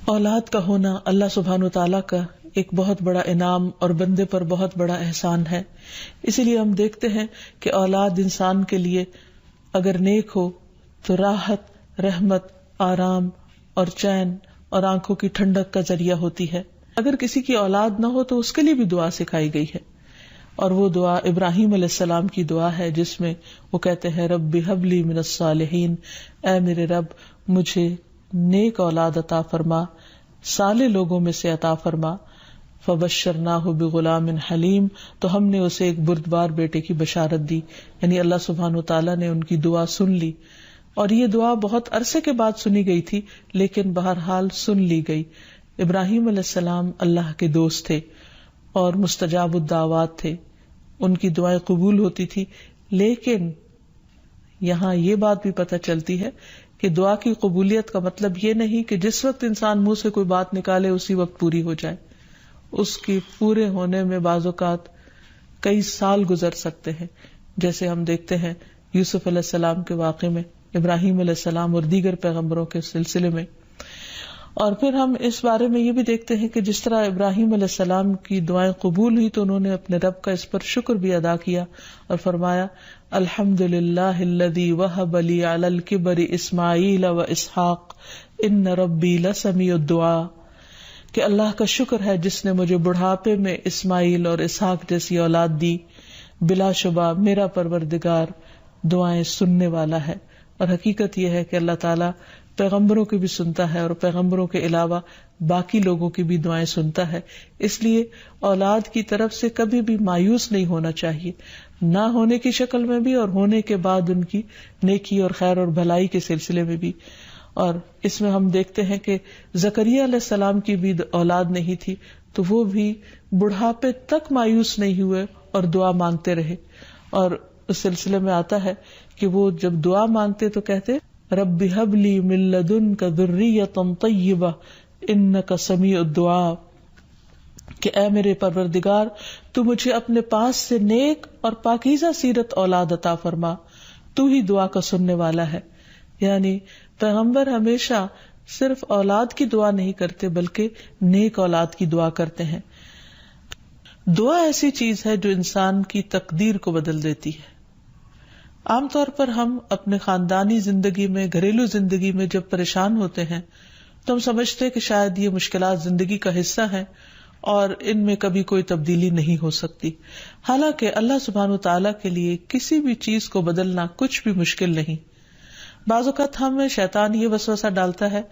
اولاد کا ہونا اللہ سبحانہ وتعالیٰ کا ایک بہت بڑا انعام اور بندے پر بہت بڑا احسان ہے. اسی لیے ہم دیکھتے ہیں کہ اولاد انسان کے لیے اگر نیک ہو تو راحت، رحمت، آرام اور چین اور آنکھوں کی ٹھنڈک کا ذریعہ ہوتی ہے. اگر کسی کی اولاد نہ ہو تو اس کے لیے بھی دعا سکھائی گئی ہے، اور وہ دعا ابراہیم علیہ السلام کی دعا ہے جس میں وہ کہتے ہیں رب ہب لی من الصالحین، اے میرے رب مجھے نیک اولاد عطا فرما، صالح لوگوں میں سے عطا فرما. فبشرناہ بغلام حلیم، تو ہم نے اسے ایک بردبار بیٹے کی بشارت دی. یعنی اللہ سبحانہ وتعالیٰ نے ان کی دعا سن لی، اور یہ دعا بہت عرصے کے بعد سنی گئی تھی لیکن بہرحال سن لی گئی. ابراہیم علیہ السلام اللہ کے دوست تھے اور مستجاب الدعوات تھے، ان کی دعائیں قبول ہوتی تھی. لیکن یہاں یہ بات بھی پتہ چلتی ہے کہ دعا کی قبولیت کا مطلب یہ نہیں کہ جس وقت انسان منہ سے کوئی بات نکالے اسی وقت پوری ہو جائے. اس کی پورے ہونے میں بعض اوقات کئی سال گزر سکتے ہیں، جیسے ہم دیکھتے ہیں یوسف علیہ السلام کے واقعے میں، ابراہیم علیہ السلام اور دیگر پیغمبروں کے سلسلے میں. اور پھر ہم اس بارے میں یہ بھی دیکھتے ہیں کہ جس طرح ابراہیم علیہ السلام کی دعائیں قبول ہوئی تو انہوں نے اپنے رب کا اس پر شکر بھی ادا کیا اور فرمایا الحمدللہ الذی وہب لی علی الکبر اسماعیل و اسحاق ان ربی لسمیع الدعاء، کہ اللہ کا شکر ہے جس نے مجھے بڑھاپے میں اسماعیل اور اسحاق جیسی اولاد دی، بلا شبہ میرا پروردگار دعائیں سننے والا ہے. اور حقیقت یہ ہے کہ اللہ تعالیٰ پیغمبروں کی بھی سنتا ہے اور پیغمبروں کے علاوہ باقی لوگوں کی بھی دعائیں سنتا ہے. اس لیے اولاد کی طرف سے کبھی بھی مایوس نہیں ہونا چاہیے، نہ ہونے کی شکل میں بھی اور ہونے کے بعد ان کی نیکی اور خیر اور بھلائی کے سلسلے میں بھی. اور اس میں ہم دیکھتے ہیں کہ زکریا علیہ السلام کی بھی اولاد نہیں تھی تو وہ بھی بڑھاپے تک مایوس نہیں ہوئے اور دعا مانگتے رہے. اور اس سلسلے میں آتا ہے کہ وہ جب دعا مانگتے تو کہتے رب ہب لی من لدنک ذریۃ طیبہ انک سمیع الدعاء، کہ اے میرے پروردگار تو مجھے اپنے پاس سے نیک اور پاکیزہ سیرت اولاد عطا فرما، تو ہی دعا کا سننے والا ہے. یعنی پیغمبر ہمیشہ صرف اولاد کی دعا نہیں کرتے بلکہ نیک اولاد کی دعا کرتے ہیں. دعا ایسی چیز ہے جو انسان کی تقدیر کو بدل دیتی ہے. عام طور پر ہم اپنے خاندانی زندگی میں، گھریلو زندگی میں جب پریشان ہوتے ہیں تو ہم سمجھتے کہ شاید یہ مشکلات زندگی کا حصہ ہیں اور ان میں کبھی کوئی تبدیلی نہیں ہو سکتی. حالانکہ اللہ سبحانہ وتعالیٰ کے لیے کسی بھی چیز کو بدلنا کچھ بھی مشکل نہیں. بعض اوقات ہمیں شیطان یہ وسوسہ ڈالتا ہے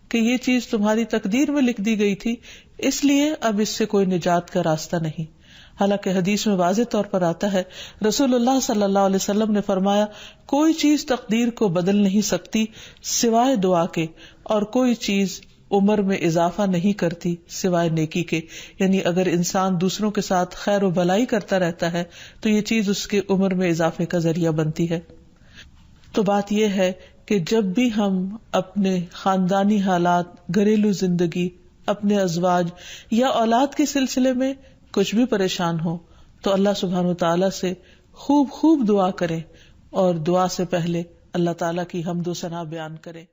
کہ یہ چیز تمہاری تقدیر میں لکھ دی گئی تھی، اس لیے اب اس سے کوئی نجات کا راستہ نہیں. حالانکہ حدیث میں واضح طور پر آتا ہے، رسول اللہ صلی اللہ علیہ وسلم نے فرمایا کوئی چیز تقدیر کو بدل نہیں سکتی سوائے دعا کے، اور کوئی چیز عمر میں اضافہ نہیں کرتی سوائے نیکی کے. یعنی اگر انسان دوسروں کے ساتھ خیر و بھلائی کرتا رہتا ہے تو یہ چیز اس کے عمر میں اضافے کا ذریعہ بنتی ہے. تو بات یہ ہے کہ جب بھی ہم اپنے خاندانی حالات، گھریلو زندگی، اپنے ازواج یا اولاد کے سلسلے میں کچھ بھی پریشان ہو تو اللہ سبحانہ وتعالیٰ سے خوب خوب دعا کریں، اور دعا سے پہلے اللہ تعالیٰ کی حمد و ثنا بیان کریں.